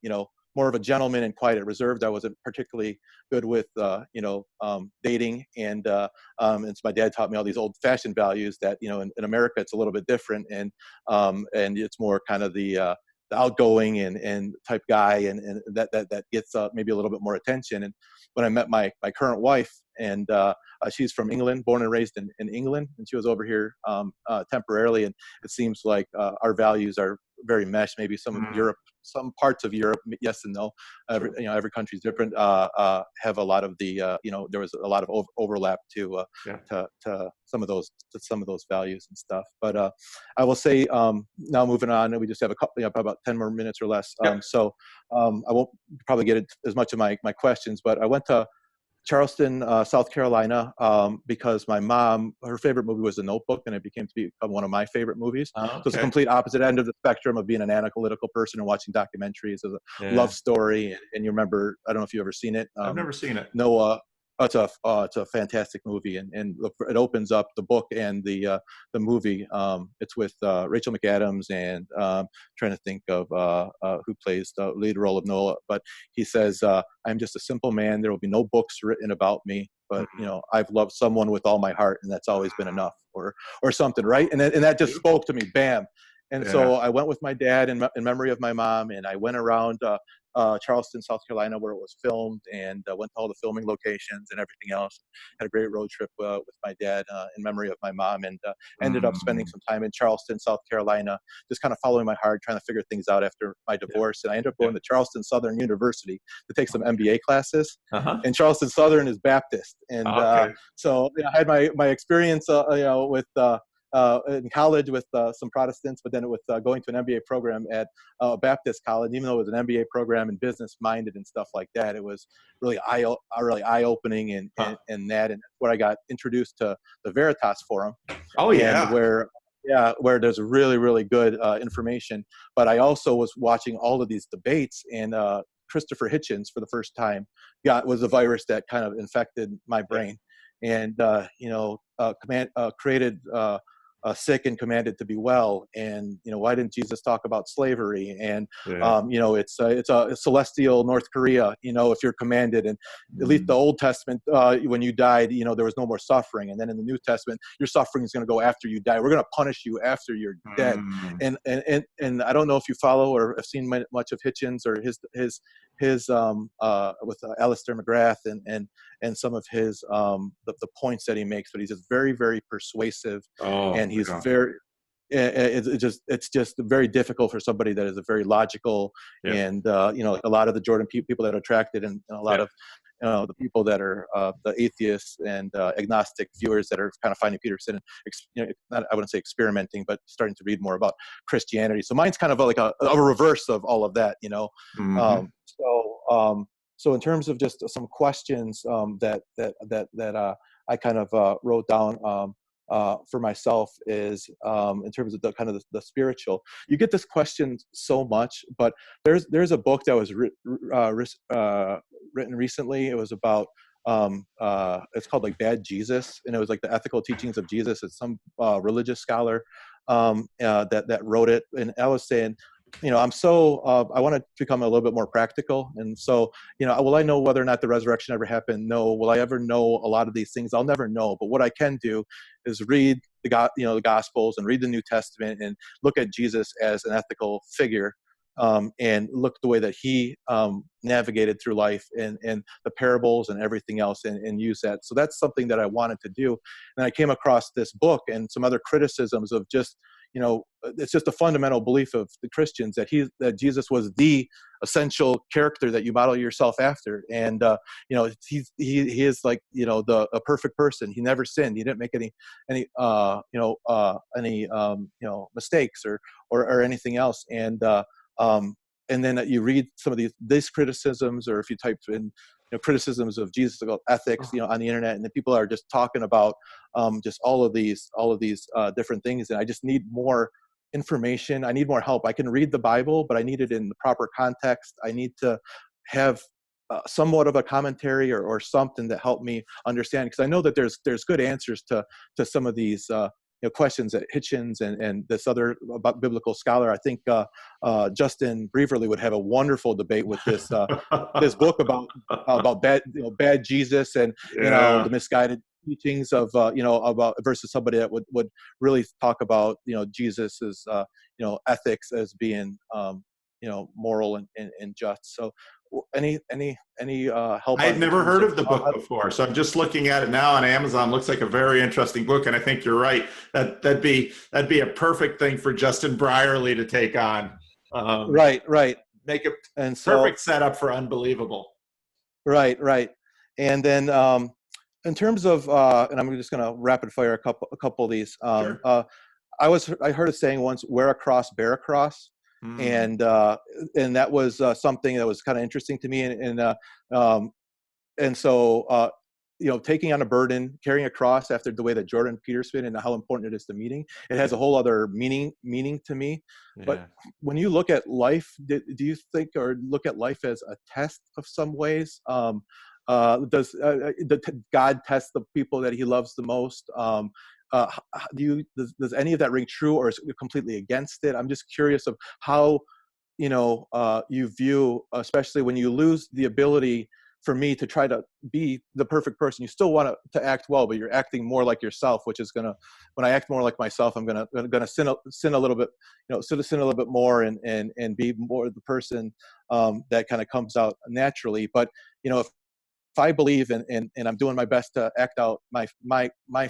more of a gentleman and quiet and reserved. I wasn't particularly good with, dating. And so my dad taught me all these old fashioned values that, in America, it's a little bit different. And it's more kind of the outgoing and type guy, and that gets maybe a little bit more attention. And when I met my current wife, and she's from England, born and raised in England, and she was over here temporarily, and it seems like our values are very meshed. Maybe some of Europe, some parts of Europe, yes and no. Every country's different. Have a lot of the there was a lot of overlap to some of those values and stuff. But I will say, now moving on, we just have a couple, about 10 more minutes or less. So I won't probably get as much of my questions, but I went to Charleston, South Carolina, because my mom, her favorite movie was The Notebook, and it became one of my favorite movies. Oh, okay. So it's a complete opposite end of the spectrum of being an analytical person and watching documentaries as a love story. And you remember, I don't know if you've ever seen it. I've never seen it. Noah It's a fantastic movie, and it opens up the book and the movie. It's with Rachel McAdams and trying to think of who plays the lead role of Noah. But he says, "I'm just a simple man. There will be no books written about me, but I've loved someone with all my heart, and that's always been enough," or something, right? And that just spoke to me, bam. And Yeah. so I went with my dad in memory of my mom, and I went around Charleston, South Carolina, where it was filmed, and went to all the filming locations and everything else. Had a great road trip with my dad in memory of my mom, and ended up spending Mm. some time in Charleston, South Carolina, just kind of following my heart, trying to figure things out after my divorce. And I ended up Yeah. going to Charleston Southern University to take some MBA classes. Uh-huh. And Charleston Southern is Baptist, and Okay. so I had my experience, with in college with some Protestants, but then with going to an MBA program at Baptist college. Even though it was an MBA program and business minded and stuff like that, it was really eye opening, and Huh. that's where I got introduced to the Veritas Forum, Oh and yeah. where there's really really good information. But I also was watching all of these debates, and Christopher Hitchens for the first time was a virus that kind of infected my brain, and created sick and commanded to be well. And why didn't Jesus talk about slavery? And Yeah. it's a celestial North Korea, if you're commanded. And at least the Old Testament, when you died, there was no more suffering. And then in the New Testament, your suffering is going to go after you die. We're going to punish you after you're dead. Mm. And I don't know if you follow or have seen much of Hitchens or his with Alistair McGrath and some of his the points that he makes, but he's just very very persuasive, Oh and he's yeah. very it's just very difficult for somebody that is a very logical, Yeah. and a lot of the Jordan people that are attracted, and a lot of the people that are the atheists and agnostic viewers that are kind of finding Peterson, I wouldn't say experimenting, but starting to read more about Christianity. So mine's kind of like a reverse of all of that, Mm-hmm. So in terms of just some questions that I kind of wrote down for myself is in terms of the kind of the spiritual. You get this question so much, but there's a book that was written recently. It was about it's called like Bad Jesus, and it was like the ethical teachings of Jesus. It's some religious scholar that wrote it, and I was saying, I'm so I want to become a little bit more practical, and so will I know whether or not the resurrection ever happened? No. Will I ever know a lot of these things? I'll never know. But what I can do is read the Gospels and read the New Testament and look at Jesus as an ethical figure, and look the way that he navigated through life, and the parables and everything else, and use that. So that's something that I wanted to do. And I came across this book and some other criticisms of just, it's just a fundamental belief of the Christians that Jesus was the essential character that you model yourself after. And, he is like, a perfect person. He never sinned. He didn't make any mistakes or anything else. And then you read some of these criticisms, or if you type in criticisms of Jesus about ethics, on the internet, and then people are just talking about just all of these different things. And I just need more information. I need more help. I can read the Bible, but I need it in the proper context. I need to have somewhat of a commentary or something that help me understand, because I know that there's good answers to some of these questions that Hitchens and this other biblical scholar. I think Justin Breverly would have a wonderful debate with this this book about bad Jesus, and Yeah. the misguided teachings of about versus somebody that would really talk about Jesus's ethics as being moral and just. So any help I had in never terms heard of of the book before, so I'm just looking at it now on Amazon. Looks like a very interesting book, and I think you're right. That'd be a perfect thing for Justin Brierley to take on. Right, Make a and so perfect setup for Unbelievable. right, and then in terms of and I'm just going to rapid fire a couple of these. Sure. I heard a saying once: "Wear a cross, bear a cross." Mm. And that was something that was kind of interesting to me, and so taking on a burden, carrying a cross, after the way that Jordan Peterson and how important it is to meaning, it has a whole other meaning to me. But Yeah. when you look at life, do you think or look at life as a test of some ways? God test the people that he loves the most? Does any of that ring true, or is it completely against it? I'm just curious of how, you view, especially when you lose the ability for me to try to be the perfect person. You still want to act well, but you're acting more like yourself, which is when I act more like myself, I'm gonna sin a little bit, sin a little bit more, and be more the person that kind of comes out naturally. But if I believe, and I'm doing my best to act out my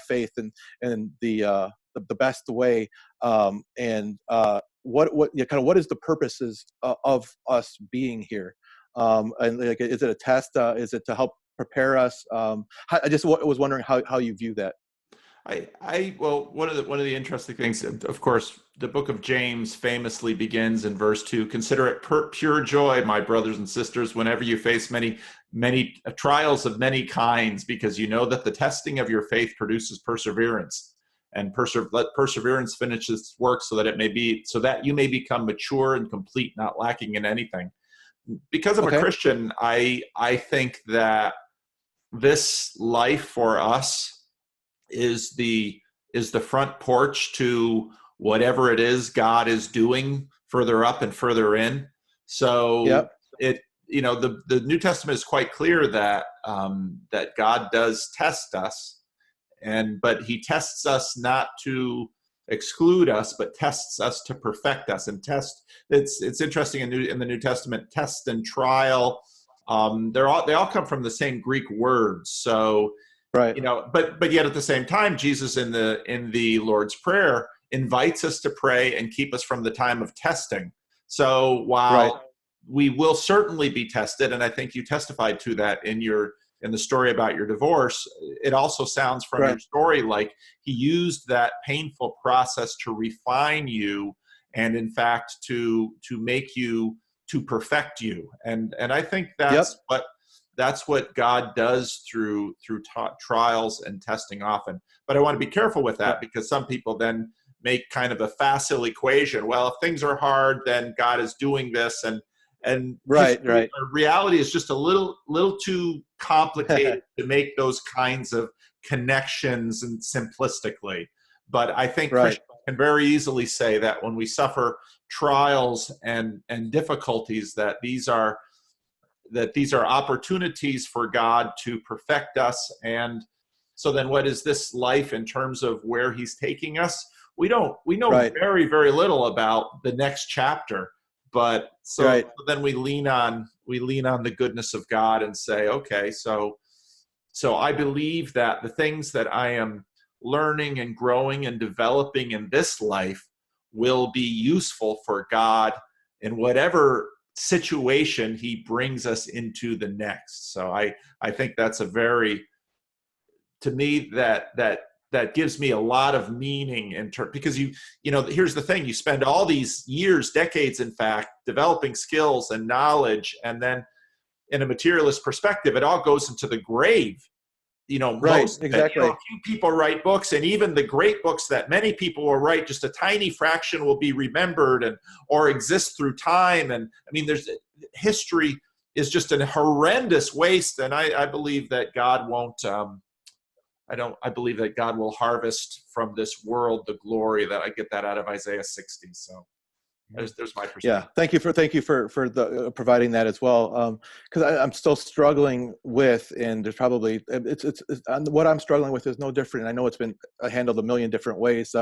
faith and the best way, what is the purposes of us being here? And like, is it a test? Is it to help prepare us? I just was wondering how you view that. Well, one of the interesting things, of course, the book of James famously begins in verse 2. Consider it pure joy, my brothers and sisters, whenever you face many trials of many kinds, because you know that the testing of your faith produces perseverance, and let perseverance finish its work, so that you may become mature and complete, not lacking in anything. Because I'm a Christian, I think that this life for us is the front porch to whatever it is God is doing further up and further in. So the New Testament is quite clear that that God does test us, but he tests us not to exclude us, but tests us to perfect us. And it's interesting in the New Testament, test and trial, they all come from the same Greek words. So right. But yet at the same time, Jesus in the Lord's Prayer invites us to pray and keep us from the time of testing. So while we will certainly be tested, and I think you testified to that in the story about your divorce, it also sounds from your story like he used that painful process to refine you, and in fact to make you, to perfect you. And I think that's what God does through trials and testing often. But I want to be careful with that, because some people then make kind of a facile equation. Well, if things are hard, then God is doing this, and reality is just a little too complicated to make those kinds of connections and simplistically. But I think Christians can very easily say that when we suffer trials and difficulties, that these are opportunities for God to perfect us. And so then what is this life in terms of where he's taking us? We know very, very little about the next chapter, but then we lean on the goodness of God and say, okay, so I believe that the things that I am learning and growing and developing in this life will be useful for God in whatever situation he brings us into the next. So I think that's to me, that gives me a lot of meaning because here's the thing, you spend all these years, decades in fact, developing skills and knowledge, and then in a materialist perspective, it all goes into the grave. Most exactly. a few people write books, and even the great books that many people will write, just a tiny fraction will be remembered or exist through time. And I mean, history is just a horrendous waste. And I believe that God won't. I believe that God will harvest from this world the glory. That I get that out of Isaiah 60. So there's my perspective. Yeah, thank you for the providing that as well, because I'm still struggling with, and there's probably it's what I'm struggling with is no different. I know it's been handled a million different ways.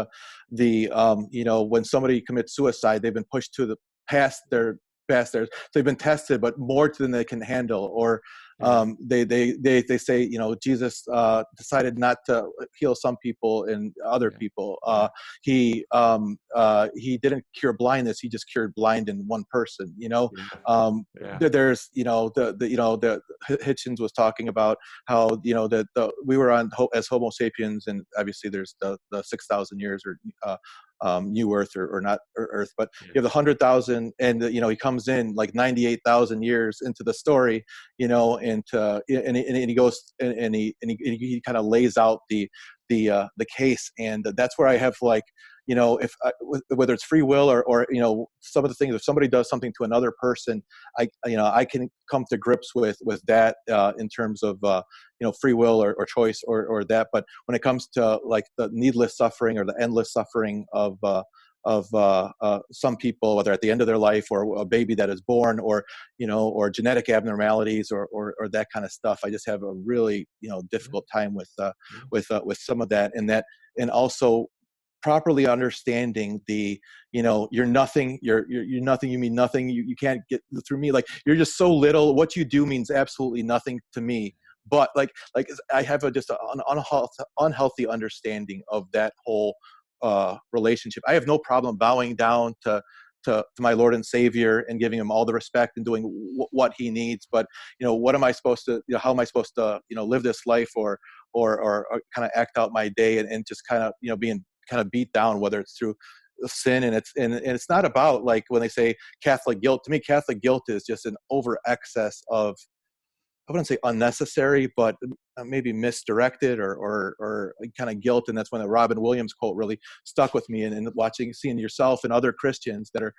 When somebody commits suicide, they've been pushed to the past their so they've been tested, but more than they can handle, or they say, Jesus decided not to heal some people and other people. He didn't cure blindness; he just cured blind in one person. There's the Hitchens was talking about how that we were on as Homo sapiens, and obviously there's the 6,000 years or new Earth or not Earth, but you have the 100,000, and he comes in like 98,000 years into the story, and he goes and he kind of lays out the case, and that's where I have like if whether it's free will or some of the things, if somebody does something to another person, I can come to grips with that in terms of free will or choice or that. But when it comes to like the needless suffering or the endless suffering of some people, whether at the end of their life or a baby that is born, or genetic abnormalities or that kind of stuff, I just have a really difficult time with some of that, and also properly understanding the you're nothing, you're nothing, you mean nothing, you can't get through me, like you're just so little, what you do means absolutely nothing to me. But like I have just an unhealthy understanding of that whole relationship. I have no problem bowing down to my Lord and Savior and giving him all the respect and doing what he needs. But what am I supposed to? How am I supposed to live this life or kind of act out my day and just kind of being kind of beat down, whether it's through sin, and it's not about, like when they say Catholic guilt. To me, Catholic guilt is just an over excess of, I wouldn't say unnecessary, but maybe misdirected or kind of guilt. And that's when the Robin Williams quote really stuck with me, and seeing yourself and other Christians that are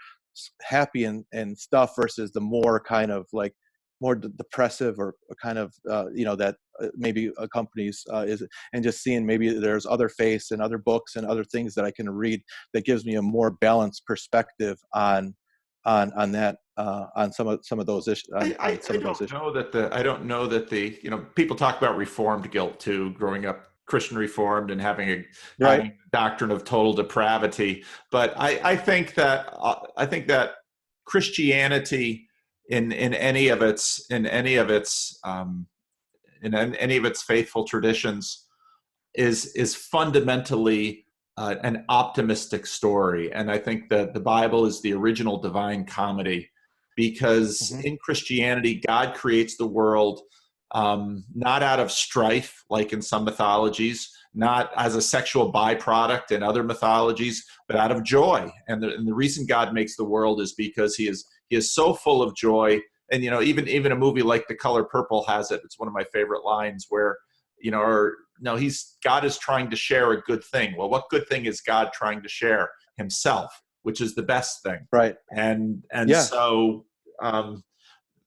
happy and stuff versus the more kind of like more depressive or kind of, that maybe accompanies and just seeing maybe there's other faiths and other books and other things that I can read that gives me a more balanced perspective on that, on some of those issues. I don't know that the people talk about Reformed guilt too, growing up Christian Reformed and having a doctrine of total depravity. But I think that Christianity in any of its faithful traditions is fundamentally an optimistic story. And I think that the Bible is the original divine comedy, because in Christianity, God creates the world not out of strife, like in some mythologies, not as a sexual byproduct in other mythologies, but out of joy. And the reason God makes the world is because he is so full of joy. And even a movie like The Color Purple has it. It's one of my favorite lines where God is trying to share a good thing. Well, what good thing is God trying to share? Himself, which is the best thing. Right. And so,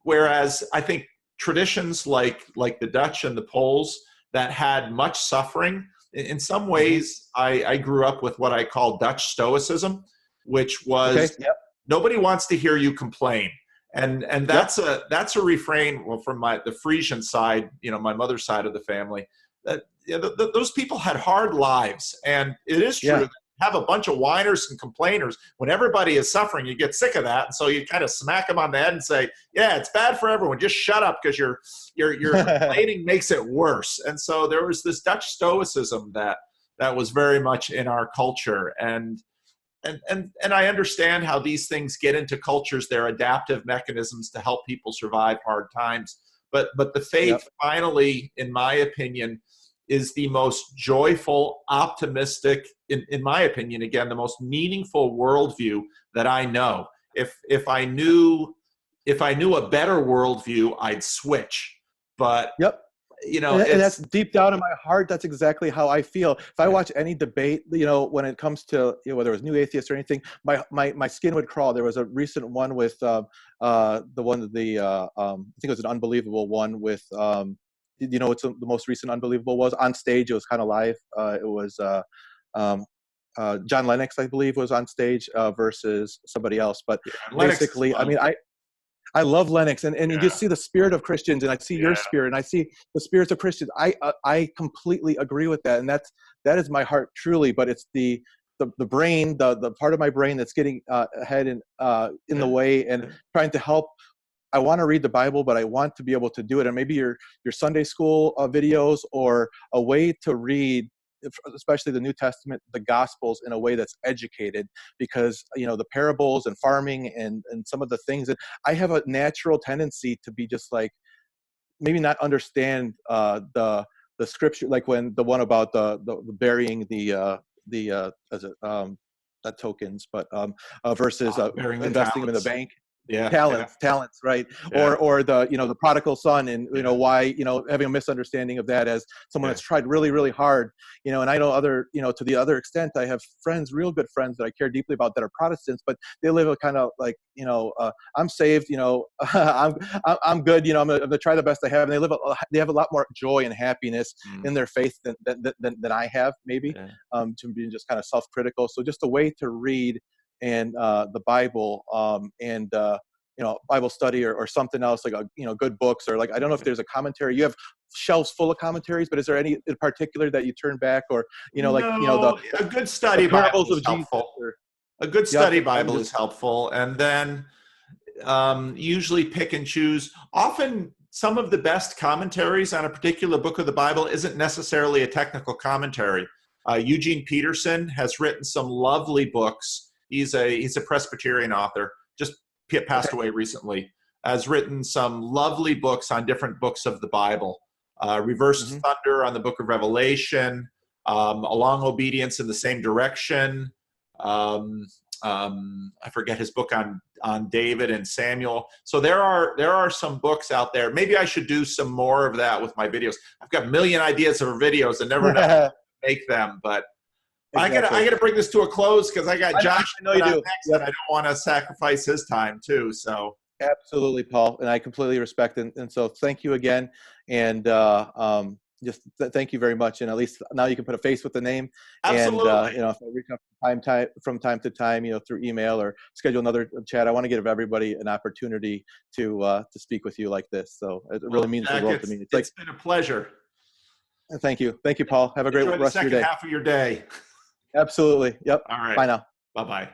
whereas I think traditions like the Dutch and the Poles that had much suffering, in some ways, I grew up with what I call Dutch Stoicism, which was nobody wants to hear you complain. And that's a refrain. Well, from the Frisian side, my mother's side of the family, that those people had hard lives, and it is true that you have a bunch of whiners and complainers. When everybody is suffering, you get sick of that, and so you kind of smack them on the head and say, "Yeah, it's bad for everyone. Just shut up, because your complaining makes it worse." And so there was this Dutch Stoicism that was very much in our culture, and I understand how these things get into cultures. They're adaptive mechanisms to help people survive hard times. But the faith, finally, in my opinion, is the most joyful, optimistic, in my opinion, again, the most meaningful worldview that I know. If I knew a better worldview, I'd switch. But and that's deep down in my heart. That's exactly how I feel. If I watch any debate, when it comes to whether it was New Atheist or anything, my skin would crawl. There was a recent one with I think it was an unbelievable one with what's the most recent unbelievable was on stage. It was kind of live. It was John Lennox, I believe, was on stage versus somebody else. But basically, I mean, I love Lennox, and you just see the spirit of Christians, and I see your spirit, and I see the spirits of Christians. I completely agree with that, and that is my heart truly. But it's the brain, the part of my brain that's getting ahead and in the way and trying to help. I want to read the Bible, but I want to be able to do it. And maybe your Sunday school videos, or a way to read, especially the New Testament, the Gospels, in a way that's educated, because the parables and farming and some of the things that I have a natural tendency to be just like, maybe not understand the scripture, like when the one about the burying not tokens, but versus investing them in the bank. Yeah. talents, right? Yeah. Or the, the prodigal son, and why, having a misunderstanding of that as someone that's tried really, really hard, and I know other, to the other extent, I have friends, real good friends that I care deeply about that are Protestants, but they live a kind of like, I'm saved, I'm good, I'm gonna try the best I have, and they have a lot more joy and happiness in their faith than I have, maybe, to be just kind of self-critical. So just a way to read and the Bible, and Bible study, or something else, like good books, or like, I don't know if there's a commentary. You have shelves full of commentaries, but is there any in particular that you turn back, or like No, a good the study Bible parables is of Jesus? helpful. Or, A good yep, study I'm Bible just is helpful, and then usually pick and choose. Often, some of the best commentaries on a particular book of the Bible isn't necessarily a technical commentary. Eugene Peterson has written some lovely books. He's a Presbyterian author, just passed away recently. Has written some lovely books on different books of the Bible. Reverse Thunder on the Book of Revelation, Along Obedience in the Same Direction. I forget his book on David and Samuel. So there are some books out there. Maybe I should do some more of that with my videos. I've got a million ideas for videos and never know how to make them, but exactly. I gotta bring this to a close because I got Josh I know you do. next, and I don't want to sacrifice his time too. So absolutely, Paul, and I completely respect it. And so thank you again, and just thank you very much. And at least now you can put a face with the name. absolutely. And if I reach out from time to time, through email or schedule another chat, I want to give everybody an opportunity to speak with you like this. So it really means Jack, the world to me. It's been a pleasure. Thank you, Paul. Have a great Enjoy the rest of your second day. half of your day. Absolutely. Yep. All right. Bye now. Bye-bye.